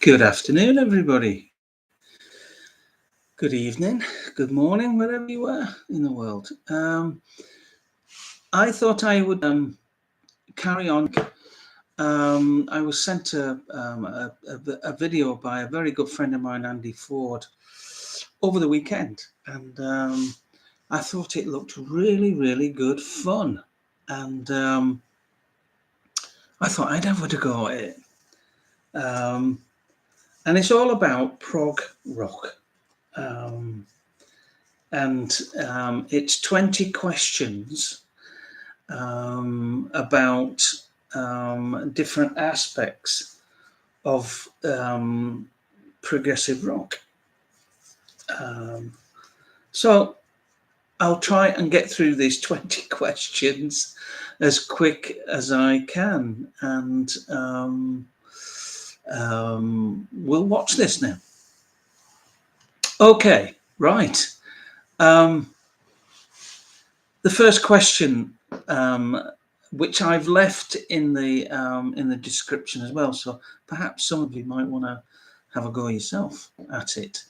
Good afternoon, everybody. Good evening, good morning, wherever you are in the world. I thought I would carry on. I was sent a video by a very good friend of mine, Andy Ford, over the weekend, and I thought it looked really good fun, and I thought I'd have a go at it. And it's all about prog rock. And it's 20 questions about different aspects of progressive rock. So I'll try and get through these 20 questions as quick as I can, and we'll watch this now. Okay, right. The first question, which I've left in the description as well, so perhaps some of you might want to have a go yourself at it.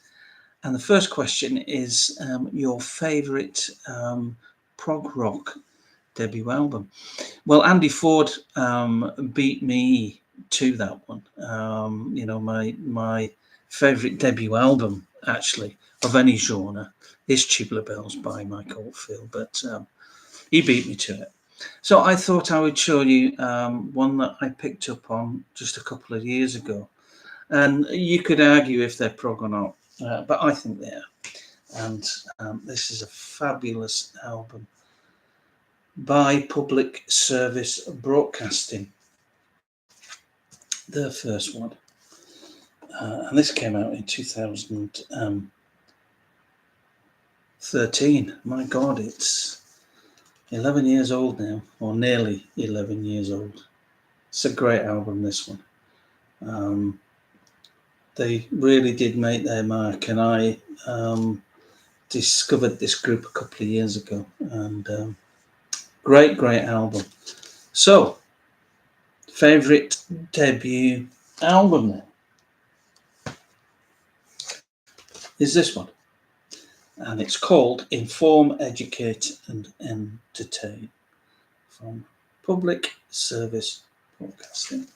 And the first question is your favourite prog rock debut album. Well, Andy Ford beat me to that one. My favourite debut album, actually, of any genre is Tubular Bells by Mike Oldfield, but he beat me to it. So I thought I would show you one that I picked up on just a couple of years ago. And you could argue if they're prog or not, but I think they are. And this is a fabulous album by Public Service Broadcasting, their first one. And this came out in 2013. My God, it's 11 years old now, or nearly 11 years old. It's a great album, this one. They really did make their mark, and I discovered this group a couple of years ago, and great album. So, favourite debut album then is this one, and it's called Inform, Educate and Entertain from Public Service Broadcasting.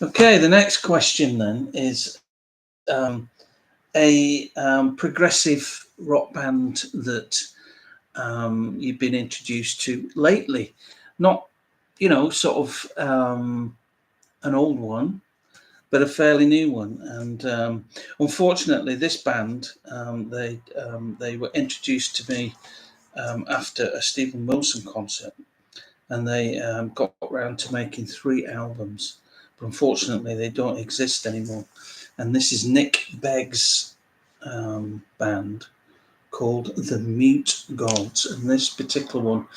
Okay, the next question then is a progressive rock band that you've been introduced to lately. Not, sort of an old one, but a fairly new one. And unfortunately, this band, they were introduced to me after a Stephen Wilson concert, and they got round to making 3 albums. But unfortunately, they don't exist anymore. And this is Nick Begg's band called The Mute Gods. And this particular one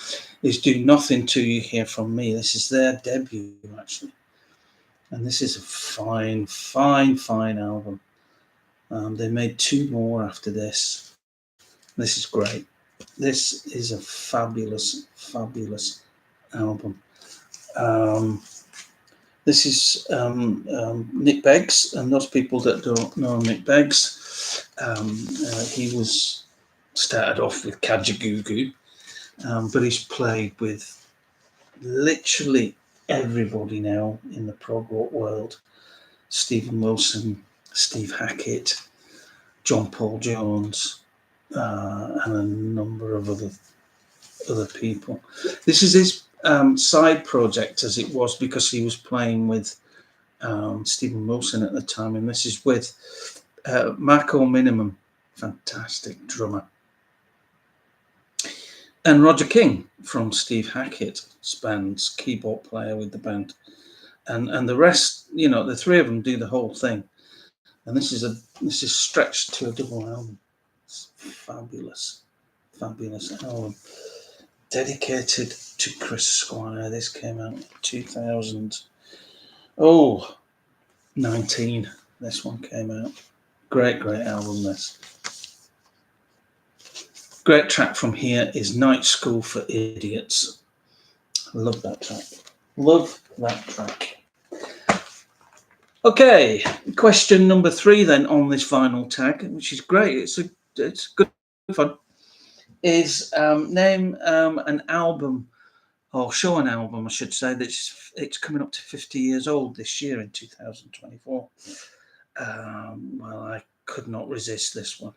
is Do Nothing To You Hear From Me. This is their debut, actually. And this is a fine album. They made 2 more after this. This is great. This is a fabulous album. This is Nick Beggs, and those people that don't know Nick Beggs, he was started off with Kajagoogoo, but he's played with literally everybody now in the prog rock world. Stephen Wilson, Steve Hackett, John Paul Jones, and a number of other people. This is his side project, as it was, because he was playing with Stephen Wilson at the time, and this is with Marco Minimum, fantastic drummer, and Roger King from Steve Hackett's band's keyboard player with the band, and the rest, the 3 of them do the whole thing. And this is stretched to a double album. It's fabulous album, dedicated to Chris Squire. This came out in 2019. This one came out. Great album, this. Great track from here is Night School for Idiots. Love that track. Okay, question number 3 then on this vinyl tag, which is great. It's good fun. Is name an album, or show an album, I should say, it's coming up to 50 years old this year in 2024. Well, I could not resist this one,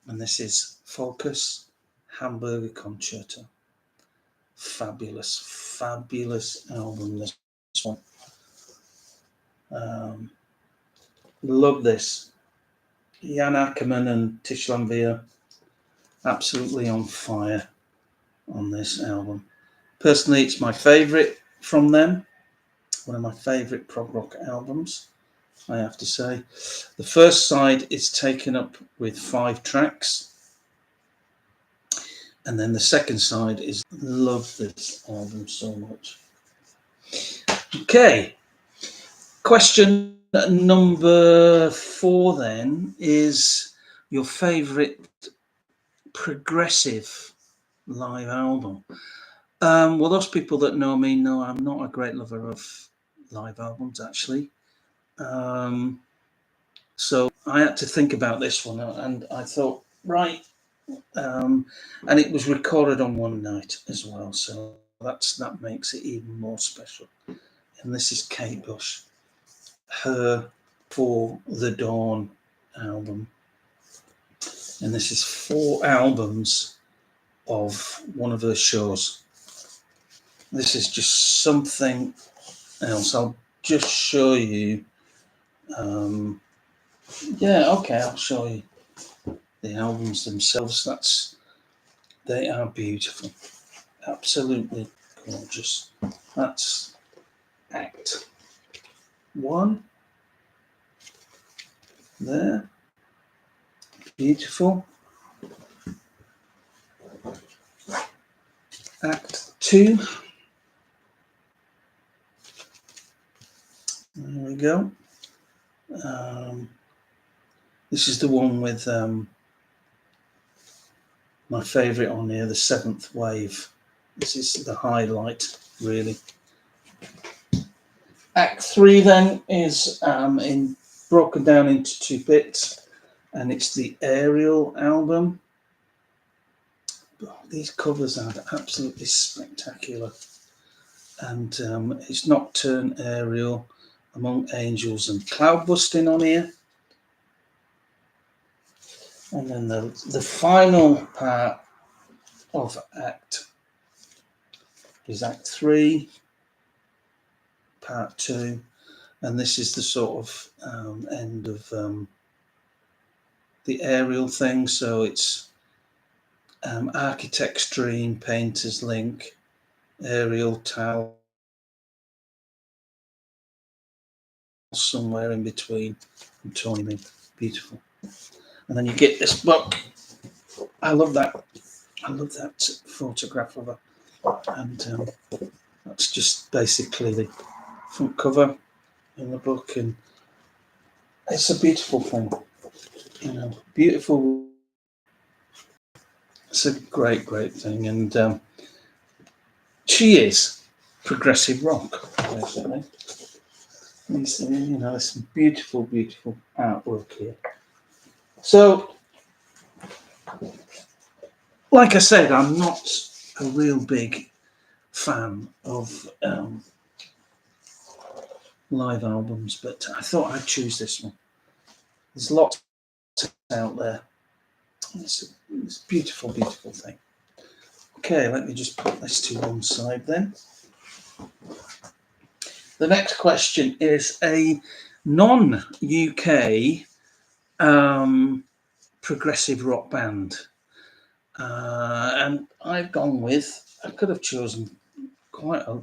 and this is Focus Hamburger Concerto. Fabulous, fabulous album, this one. Love this. Jan Ackerman and Tish Lamvia, absolutely on fire on this album. Personally, it's my favourite from them. One of my favourite prog rock albums, I have to say. The first side is taken up with 5 tracks. And then the second side is, love this album so much. Okay. Question number 4 then is your favourite progressive live album. Well, those people that know me know I'm not a great lover of live albums, actually. So I had to think about this one, and I thought, right, and it was recorded on one night as well, so that makes it even more special. And this is Kate Bush, her For the Dawn album, and this is 4 albums of one of her shows. This is just something else. I'll just show you. Yeah, okay, I'll show you the albums themselves. They are beautiful, absolutely gorgeous. That's Act 1 there, beautiful. Act 2, there we go. This is the one with my favourite on here, the 7th Wave. This is the highlight, really. Act 3 then is broken down into 2 bits, and it's the Aerial album. Oh, these covers are absolutely spectacular. And it's Nocturne, Aerial, Among Angels and Cloudbusting on here. And then the final part of Act is Act 3, Part 2, and this is the sort of end of the Aerial thing. So it's Architect's Dream, Painter's Link, Aerial, Tal, somewhere in between, and Tony Min. Beautiful. And then you get this book. I love that photograph of her. And that's just basically the front cover in the book, and it's a beautiful thing. You know, beautiful. It's a great thing, and she is progressive rock, basically. You know, there's some beautiful artwork here. So, like I said, I'm not a real big fan of live albums, but I thought I'd choose this one. There's lots out there. It's a beautiful thing. Okay, let me just put this to one side then. The next question is a non-UK progressive rock band. And I've gone with, I could have chosen quite a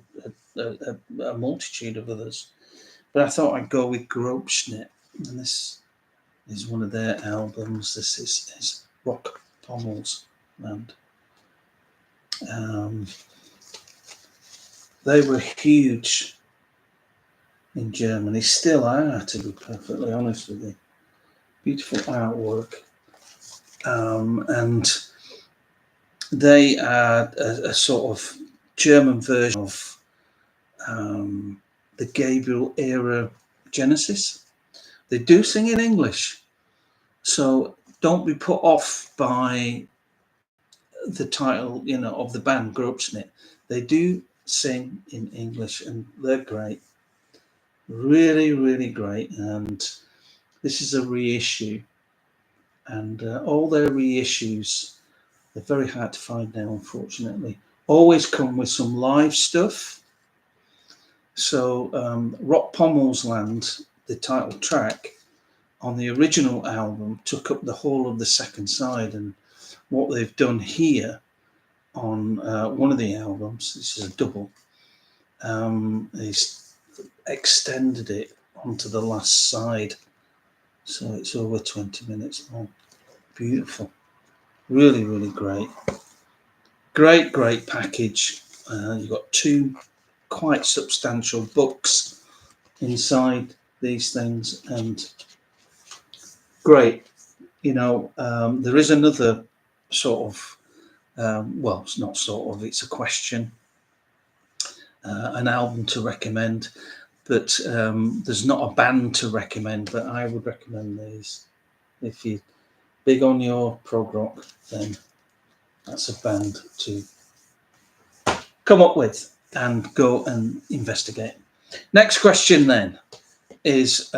multitude of others, but I thought I'd go with Grobschnitt, and this is one of their albums. This is Rock Pommel's band. They were huge in Germany, still are, to be perfectly honest with you. Beautiful artwork. And they are a sort of German version of the Gabriel era Genesis. They do sing in English, so don't be put off by the title, you know, of the band, Grubsnit. They do sing in English, and they're great. Really, really great. And this is a reissue, and all their reissues, they're very hard to find now, unfortunately. Always come with some live stuff. So Rock Pommel's Land, the title track on the original album, took up the whole of the second side, and what they've done here on one of the albums, this is a double, is extended it onto the last side, so it's over 20 minutes long. Beautiful, really, really great. Great package. You've got two quite substantial books inside these things, and great. You know, there is another sort of, well, it's not sort of, it's a question, an album to recommend, but there's not a band to recommend, but I would recommend these. If you're big on your prog rock, then that's a band to come up with and go and investigate. Next question then is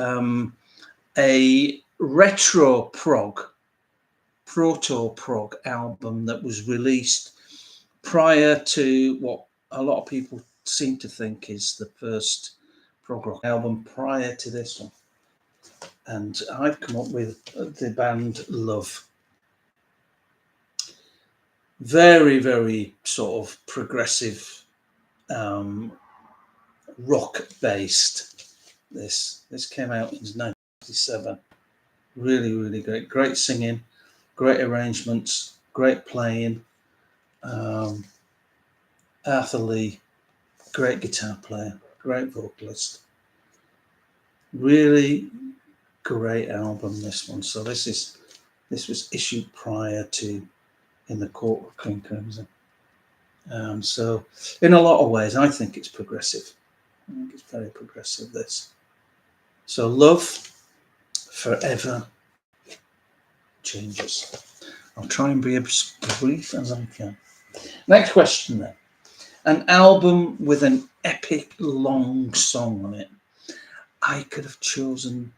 a retro prog, Proto prog album that was released prior to what a lot of people seem to think is the first prog rock album prior to this one. And I've come up with the band Love. Very, very sort of progressive, rock based. This came out in 1997. Really, really great. Great singing, great arrangements, great playing. Arthur Lee, great guitar player, great vocalist. Really great album, this one. So this was issued prior to In the Court of King Crimson. So in a lot of ways, I think it's progressive. I think it's very progressive, this. So Love Forever Changes. I'll try and be as brief as I can. Next question then. An album with an epic long song on it. I could have chosen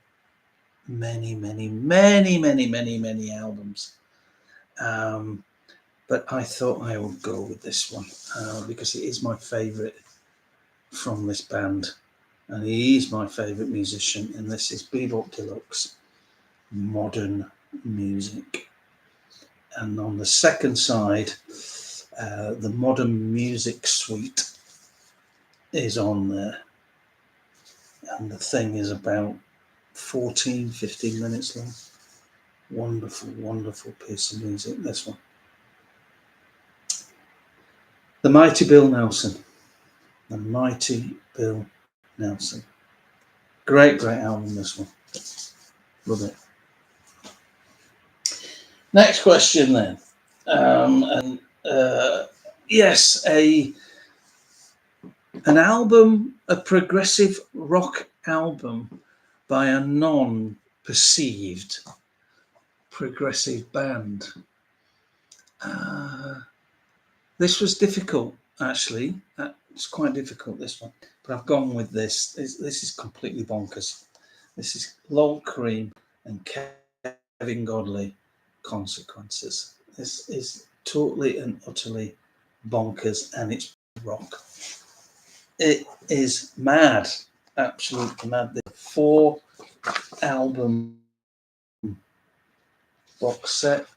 many albums. But I thought I would go with this one because it is my favourite from this band. And he is my favourite musician. And this is Bebop Deluxe, Modern Music. And on the second side, the Modern Music Suite is on there. And the thing is about 15 minutes long. Wonderful piece of music, this one. The Mighty Bill Nelson. The Mighty Bill Nelson. Great album, this one. Love it. Next question then. Yes, an album, a progressive rock album by a non-perceived progressive band. This was difficult, actually. It's quite difficult, this one. But I've gone with this. This is completely bonkers. This is Lol Cream and Kevin Godley, Consequences. This is totally and utterly bonkers, and it's rock. It is mad, absolutely mad. The 4-album box set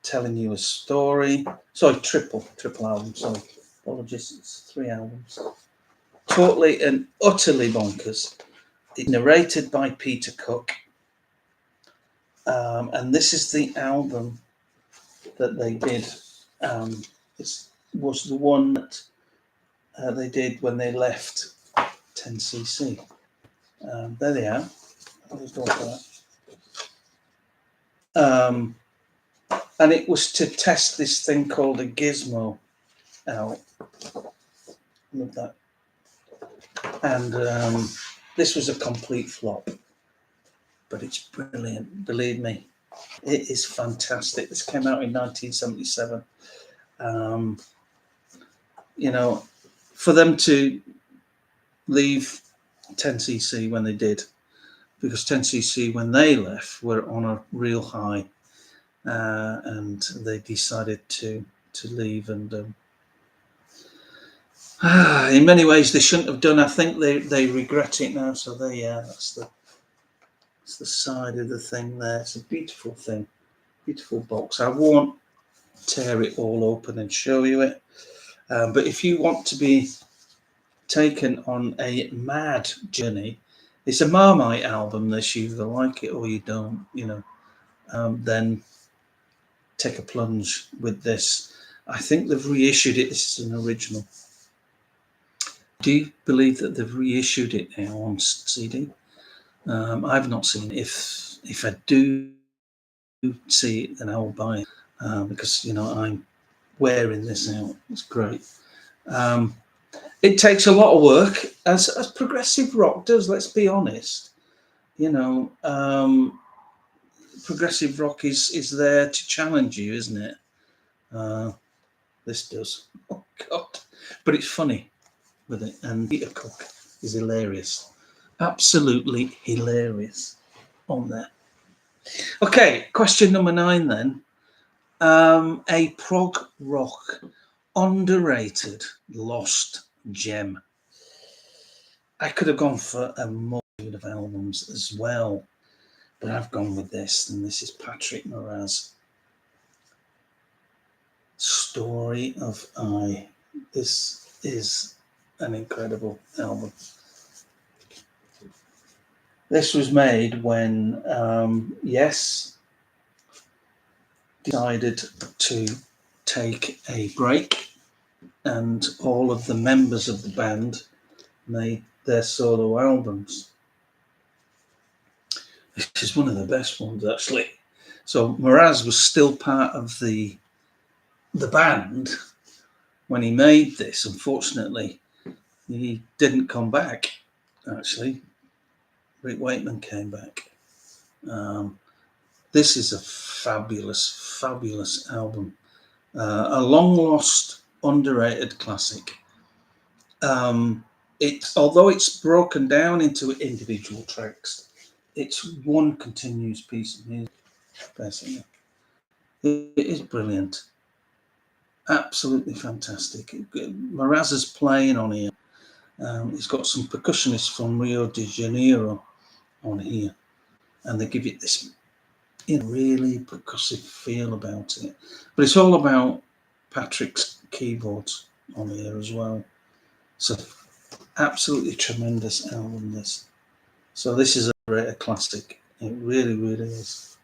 telling you a story. Sorry, triple album. Sorry, apologies. It's 3 albums. Totally and utterly bonkers. It's narrated by Peter Cook, and this is the album that they did. It was the one that they did when they left 10cc. There they are. I'll just go for that. And it was to test this thing called a gizmo out. Love that. And This was a complete flop, but it's brilliant, believe me. It is fantastic. This came out in 1977. You know, for them to leave 10cc when they did, because 10cc when they left were on a real high, and they decided to leave. And in many ways they shouldn't have done. I think they regret it now. So there, yeah, that's the side of the thing there. It's a beautiful thing, beautiful box. I won't tear it all open and show you it, but if you want to be taken on a mad journey, it's a Marmite album. This, you either like it or you don't, then take a plunge with this. I think they've reissued it. This is an original. Do you believe that they've reissued it now on CD? I've not seen it. If I do see it, then I will buy it, because I'm wearing this out. It's great. It takes a lot of work, as progressive rock does. Let's be honest. Progressive rock is there to challenge you, isn't it? This does. Oh God! But it's funny with it, and Peter Cook is hilarious, absolutely hilarious on there. Okay, question number 9 then. A prog rock underrated lost gem. I could have gone for a multitude of albums as well, but I've gone with this, and this is Patrick Moraz. Story of I. This is an incredible album. This was made when Yes decided to take a break, and all of the members of the band made their solo albums. This is one of the best ones, actually. So Moraz was still part of the band when he made this. Unfortunately, he didn't come back. Actually, Rick Wakeman came back. This is a fabulous, fabulous album. A long lost, underrated classic. Although it's broken down into individual tracks, it's one continuous piece of music, basically. It is brilliant. Absolutely fantastic. Moraz is playing on here. He's got some percussionists from Rio de Janeiro on here, and they give it this really percussive feel about it. But it's all about Patrick's keyboards on here as well. So absolutely tremendous album, this. So this is a classic. It really, really is.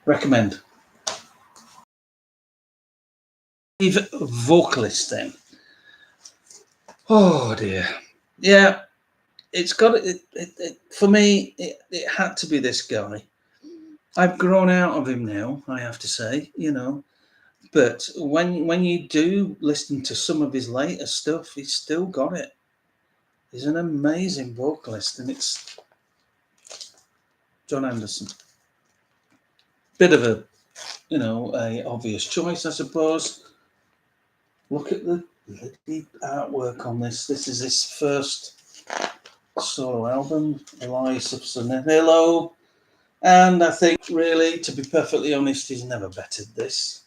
Recommend. Fave vocalist then. Oh dear. Yeah, it's got it. For me, it had to be this guy. I've grown out of him now, I have to say, But when you do listen to some of his later stuff, he's still got it. He's an amazing vocalist, and it's John Anderson. Bit of a obvious choice, I suppose. Look at the artwork on this. This is his first solo album, Elias of Sonello. And I think, really, to be perfectly honest, he's never bettered this.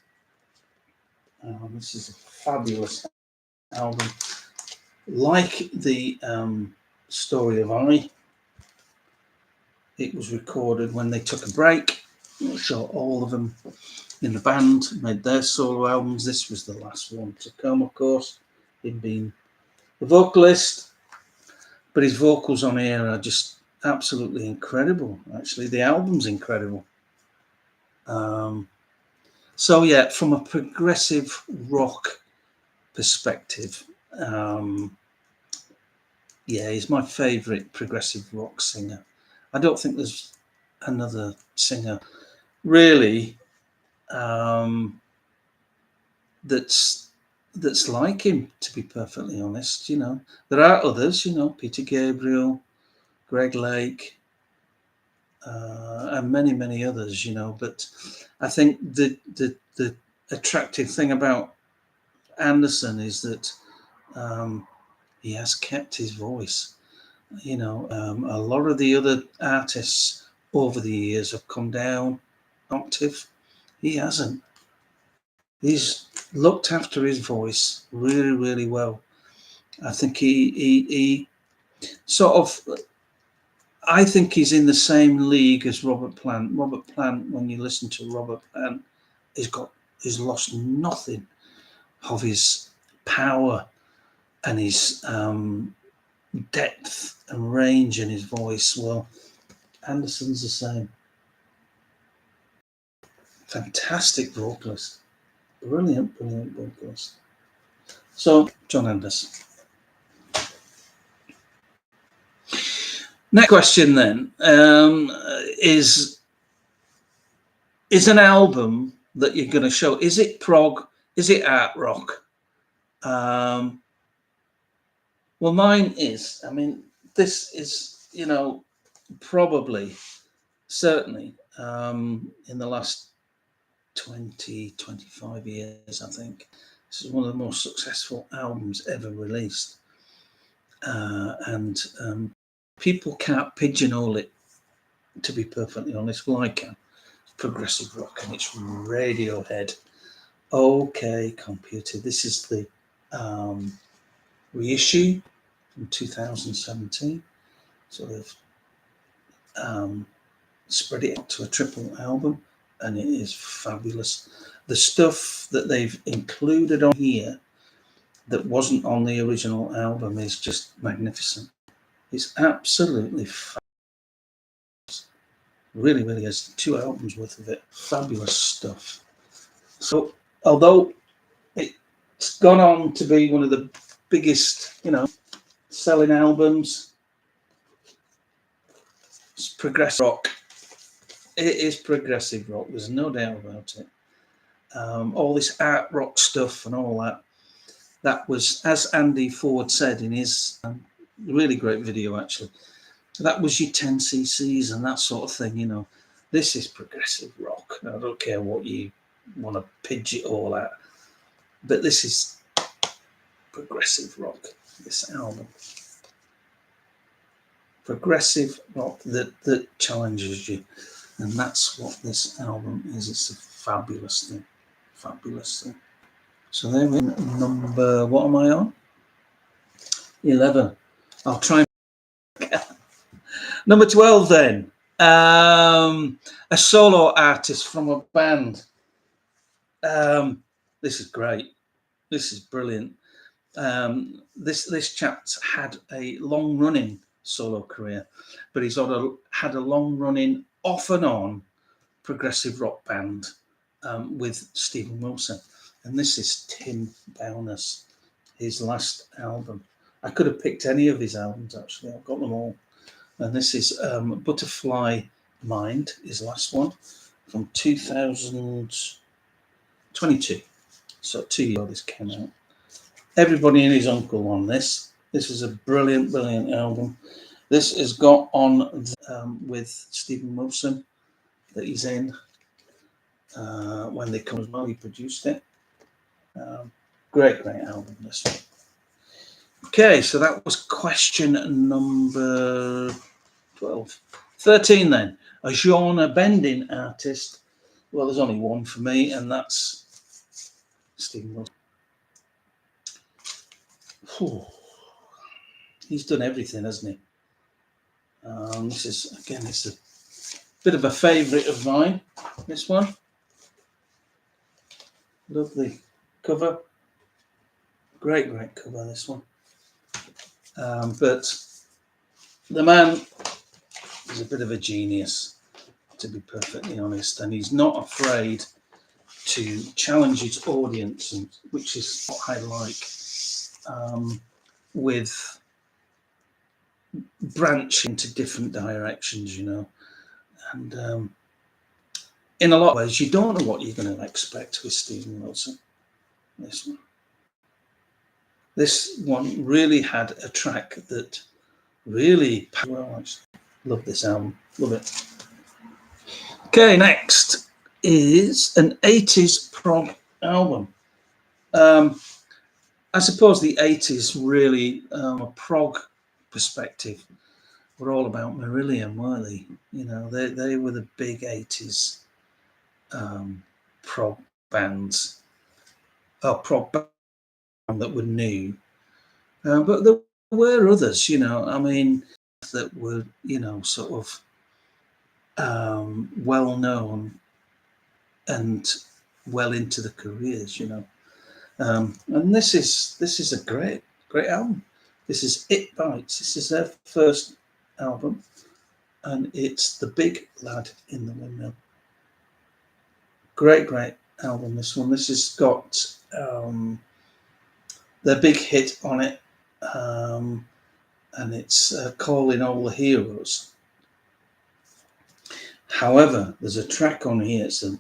This is a fabulous album. Like the Story of I, it was recorded when they took a break. So all of them in the band made their solo albums. This was the last one to come, of course, him being the vocalist. But his vocals on here are just absolutely incredible. Actually, the album's incredible. So yeah, from a progressive rock perspective, he's my favourite progressive rock singer. I don't think there's another singer really that's that's like him, to be perfectly honest. You know, there are others, you know, Peter Gabriel, Greg Lake, and many, many others, you know. But I think the attractive thing about Anderson is that he has kept his voice. You know, a lot of the other artists over the years have come down octave. He hasn't. He's looked after his voice really, really well. I think he sort of, I think he's in the same league as Robert Plant. Robert Plant, when you listen to Robert Plant, he's lost nothing of his power and his depth and range in his voice. Well, Anderson's the same. Fantastic vocalist. Brilliant, brilliant vocalist. So, John Anderson. Next question then is an album that you're going to show. Is it prog? Is it art rock? Well, mine is. I mean, this is, you know, probably, certainly, in the last 20, 25 years, I think. This is one of the most successful albums ever released. And people can't pigeonhole it, to be perfectly honest. Well, I can. Progressive rock, and it's Radiohead. OK Computer. This is the reissue from 2017. So they've spread it out to a triple album, and it is fabulous. The stuff that they've included on here that wasn't on the original album is just magnificent. It's absolutely fabulous. Really, really is. 2 albums worth of it. Fabulous stuff. So, although it's gone on to be one of the biggest, you know, selling albums, it's progressive rock. It is progressive rock. There's no doubt about it. All this art rock stuff and all that. That was, as Andy Ford said in his really great video, actually, that was your 10cc's and that sort of thing, you know. This is progressive rock. I don't care what you want to pitch it all at, but this is progressive rock, this album. Progressive rock that challenges you. And that's what this album is. It's a fabulous thing. Fabulous thing. So there we go. Number, what am I on? 11. I'll try. Number 12 then. A solo artist from a band. This is great. This is brilliant. This chap's had a long-running solo career, but he's had a long-running off and on progressive rock band with Stephen Wilson. And this is Tim Bowness, his last album. I could have picked any of his albums, actually. I've got them all. And this is Butterfly Mind, his last one, from 2022. So 2 years ago this came out. Everybody and his uncle on this. This is a brilliant, brilliant album. This has got on with Stephen Wilson that he's in. When they come as well, he produced it. Great, great album, this one. Okay, so that was question number 12. 13 then. A genre-bending artist. Well, there's only one for me, and that's Stephen Wilson. Whew. He's done everything, hasn't he? This is, again, it's a bit of a favourite of mine, this one. Lovely cover. Great, great cover, this one. But the man is a bit of a genius, to be perfectly honest, and he's not afraid to challenge his audience, which is what I like, with branching into different directions, you know. And in a lot of ways, you don't know what you're going to expect with Stephen Wilson. This one. This one really had a track that really, well, I love this album, love it. Okay, next is an 80s prog album. I suppose the 80s really, a prog perspective, were all about Marillion, weren't they? You know, they were the big 80s prog bands, prog band that were new. But there were others, you know, I mean, that were, you know, sort of well known and well into the careers, you know. And this is a great album. This is It Bites. This is their first album, and it's The Big Lad in the Windmill. Great album. This one. This has got their big hit on it, and it's Calling All the Heroes. However, there's a track on here. It's a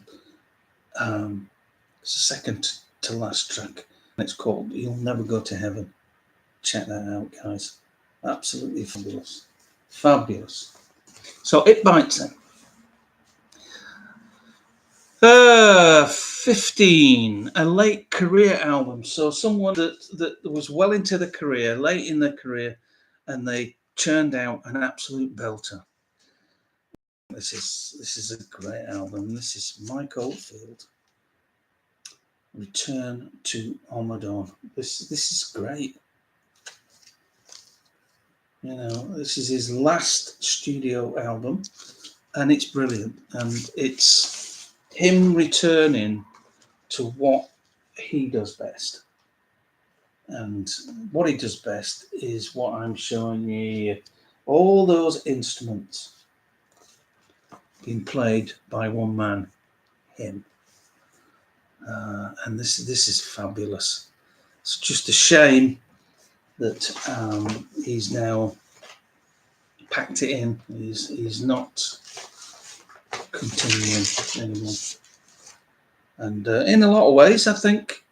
second to last track. It's called You'll Never Go to Heaven. Check that out, guys. Absolutely fabulous. Fabulous. So It Bites then. 15, a late career album. So someone that was well into the career, late in their career, and they churned out an absolute belter. This is a great album. This is Mike Oldfield. Return to Almadon. This is great. You know, this is his last studio album, and it's brilliant. And it's him returning to what he does best. And what he does best is what I'm showing you. All those instruments being played by one man, him. And this is fabulous. It's just a shame that he's now packed it in. He's not continuing anymore. And in a lot of ways, I think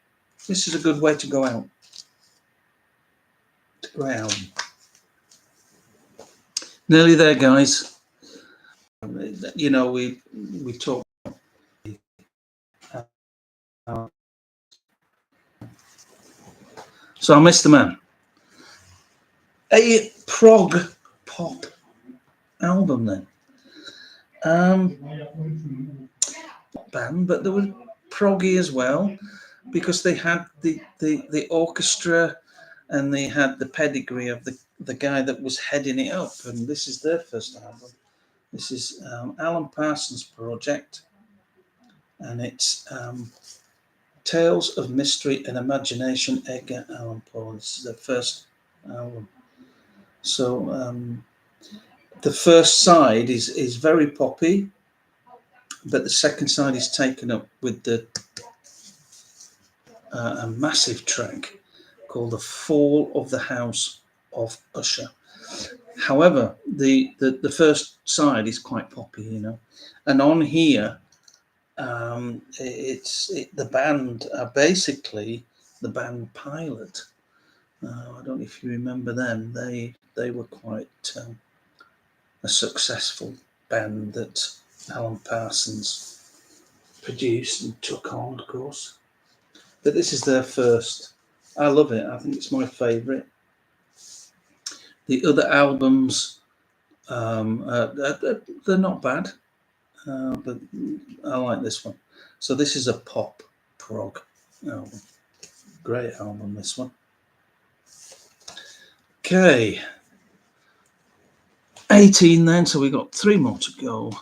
this is a good way to go out. It's a great album. Nearly there, guys. You know, we talked. So I missed the man. A prog pop album then. Band, but there was proggy as well, because they had the orchestra, and they had the pedigree of the guy that was heading it up. And this is their first album. This is Alan Parsons' project, and it's Tales of Mystery and Imagination, Edgar Allan Poe. This is their first album. So the first side is very poppy, but the second side is taken up with a massive track called The Fall of the House of Usher. However, the first side is quite poppy, you know, and on here, the band are basically the band Pilot. I don't know if you remember them. They were quite a successful band that Alan Parsons produced and took on, of course. But this is their first. I love it. I think it's my favourite. The other albums, they're not bad, but I like this one. So this is a pop prog album. Great album, this one. Okay. 18 then, so we've got 3 more to go.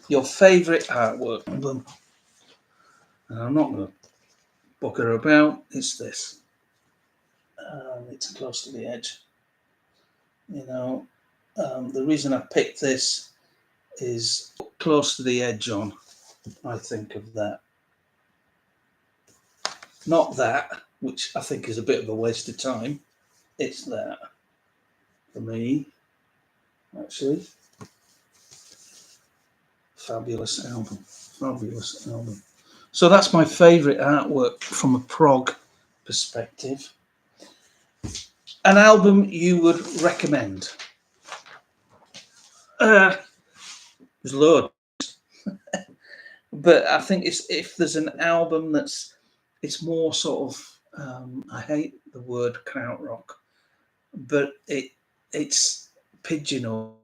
Your favourite artwork album. And I'm not going to bugger about. It's this. It's Close to the Edge. You know, the reason I picked this is Close to the Edge on. I think of that. Not that, which I think is a bit of a waste of time. It's that for me, actually. Fabulous album. So that's my favourite artwork from a prog perspective. An album you would recommend? There's loads, but I think it's if there's an album it's more sort of I hate the word krautrock, but it's pigeonhole